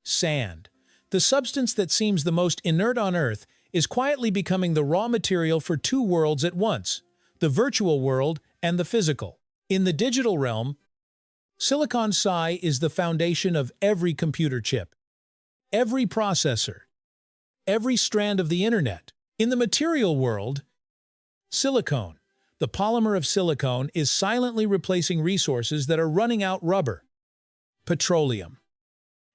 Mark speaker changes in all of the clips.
Speaker 1: Sand. The substance that seems the most inert on Earth is quietly becoming the raw material for two worlds at once, the virtual world and the physical. In the digital realm, silicon Si is the foundation of every computer chip, every processor, every strand of the internet. In the material world, silicone, the polymer of silicone, is silently replacing resources that are running out: rubber, petroleum,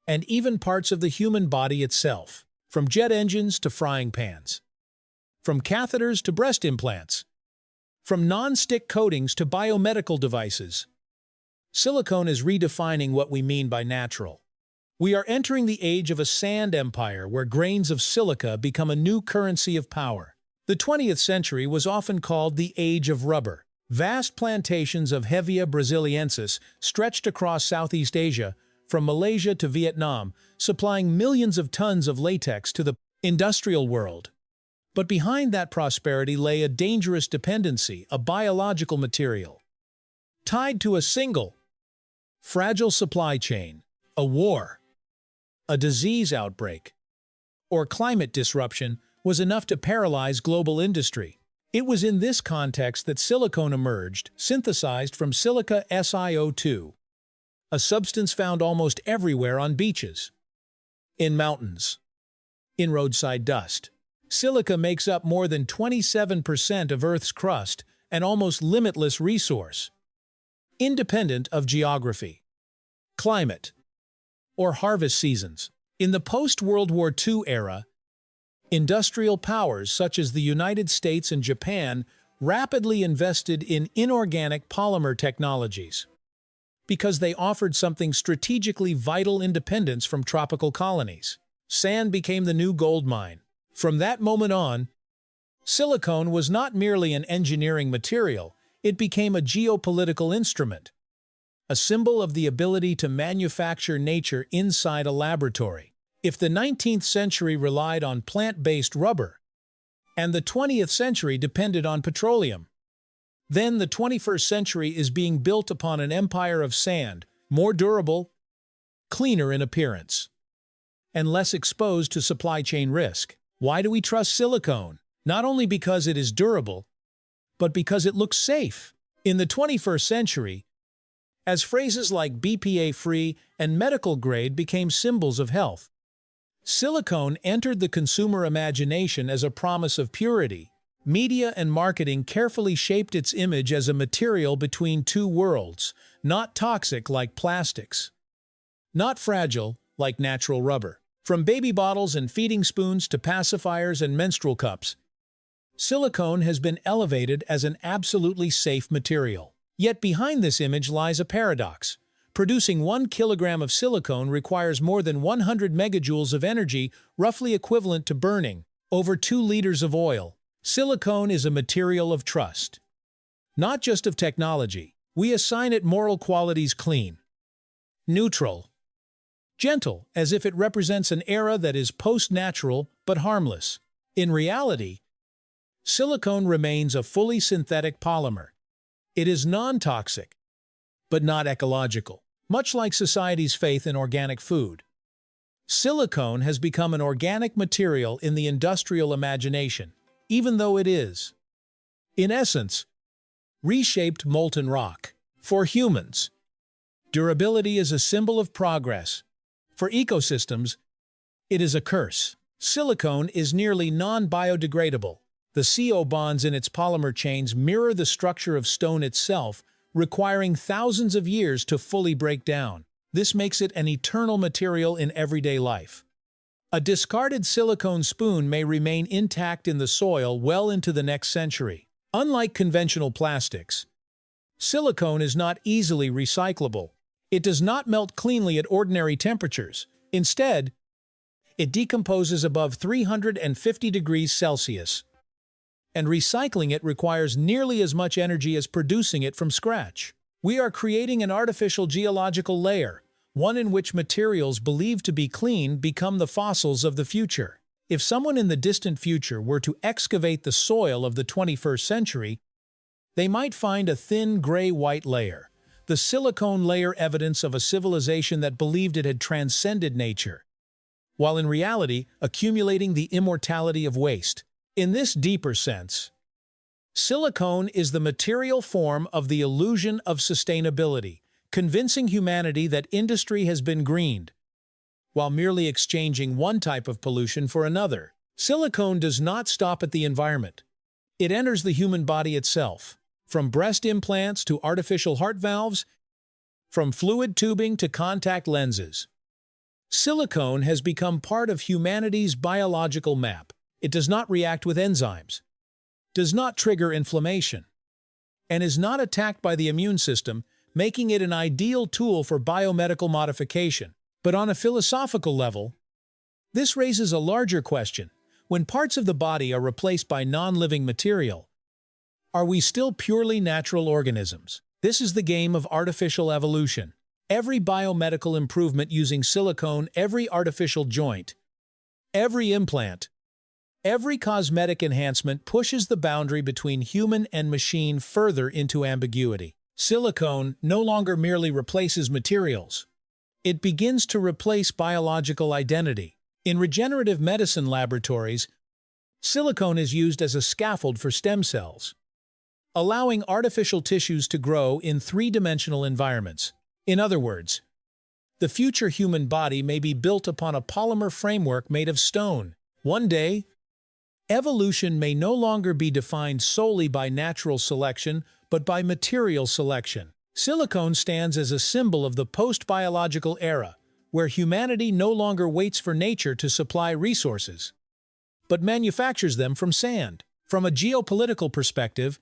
Speaker 1: and even parts of the human body itself, from jet engines to frying pans, from catheters to breast implants, from non-stick coatings to biomedical devices. Silicone is redefining what we mean by natural. We are entering the age of a sand empire where grains of silica become a new currency of power. The 20th century was often called the Age of Rubber. Vast plantations of Hevea brasiliensis stretched across Southeast Asia, from Malaysia to Vietnam, supplying millions of tons of latex to the industrial world. But behind that prosperity lay a dangerous dependency, a biological material, tied to a single, fragile supply chain. A war, a disease outbreak, or climate disruption was enough to paralyze global industry. It was in this context that silicone emerged, synthesized from silica SiO2, a substance found almost everywhere on beaches, in mountains, in roadside dust. Silica makes up more than 27% of Earth's crust, an almost limitless resource, independent of geography, climate, or harvest seasons. In the post-World War II era, industrial powers such as the United States and Japan rapidly invested in inorganic polymer technologies because they offered something strategically vital: independence from tropical colonies. Sand became the new gold mine. From that moment on, silicone was not merely an engineering material, it became a geopolitical instrument, a symbol of the ability to manufacture nature inside a laboratory. If the 19th century relied on plant-based rubber, and the 20th century depended on petroleum, then the 21st century is being built upon an empire of sand, more durable, cleaner in appearance, and less exposed to supply chain risk. Why do we trust silicone? Not only because it is durable, but because it looks safe. In the 21st century, as phrases like BPA-free and medical grade became symbols of health, silicone entered the consumer imagination as a promise of purity. Media and marketing carefully shaped its image as a material between two worlds, not toxic like plastics, not fragile like natural rubber. From baby bottles and feeding spoons to pacifiers and menstrual cups, silicone has been elevated as an absolutely safe material. Yet behind this image lies a paradox. Producing 1 kilogram of silicone requires more than 100 megajoules of energy, roughly equivalent to burning over 2 liters of oil. Silicone is a material of trust, not just of technology. We assign it moral qualities: clean, neutral, gentle, as if it represents an era that is post-natural but harmless. In reality, silicone remains a fully synthetic polymer. It is non-toxic, but not ecological. Much like society's faith in organic food, silicone has become an organic material in the industrial imagination, even though it is, in essence, reshaped molten rock. For humans, durability is a symbol of progress. For ecosystems, it is a curse. Silicone is nearly non-biodegradable. The CO bonds in its polymer chains mirror the structure of stone itself, requiring thousands of years to fully break down. This makes it an eternal material in everyday life. A discarded silicone spoon may remain intact in the soil well into the next century. Unlike conventional plastics, silicone is not easily recyclable. It does not melt cleanly at ordinary temperatures. Instead, it decomposes above 350 degrees Celsius, and recycling it requires nearly as much energy as producing it from scratch. We are creating an artificial geological layer, one in which materials believed to be clean become the fossils of the future. If someone in the distant future were to excavate the soil of the 21st century, they might find a thin gray-white layer, the silicone layer, evidence of a civilization that believed it had transcended nature. while in reality accumulating the immortality of waste. In this deeper sense, silicone is the material form of the illusion of sustainability, convincing humanity that industry has been greened, while merely exchanging one type of pollution for another. Silicone does not stop at the environment. It enters the human body itself. From breast implants to artificial heart valves, from fluid tubing to contact lenses, silicone has become part of humanity's biological map. It does not react with enzymes, does not trigger inflammation, and is not attacked by the immune system, making it an ideal tool for biomedical modification. But on a philosophical level, this raises a larger question. When parts of the body are replaced by non-living material, are we still purely natural organisms? This is the game of artificial evolution. Every biomedical improvement using silicone, every artificial joint, every implant, every cosmetic enhancement pushes the boundary between human and machine further into ambiguity. Silicone no longer merely replaces materials. It begins to replace biological identity. In regenerative medicine laboratories, silicone is used as a scaffold for stem cells, allowing artificial tissues to grow in three-dimensional environments. In other words, the future human body may be built upon a polymer framework made of stone. One day, evolution may no longer be defined solely by natural selection, but by material selection. Silicone stands as a symbol of the post-biological era, where humanity no longer waits for nature to supply resources, but manufactures them from sand. From a geopolitical perspective,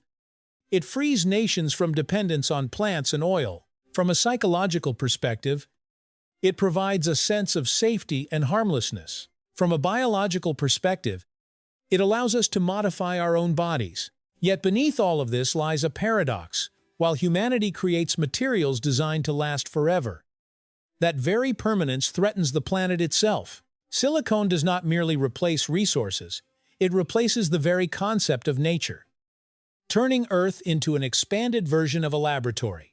Speaker 1: it frees nations from dependence on plants and oil. From a psychological perspective, it provides a sense of safety and harmlessness. From a biological perspective, it allows us to modify our own bodies. Yet beneath all of this lies a paradox. While humanity creates materials designed to last forever, that very permanence threatens the planet itself. Silicone does not merely replace resources, it replaces the very concept of nature, turning Earth into an expanded version of a laboratory.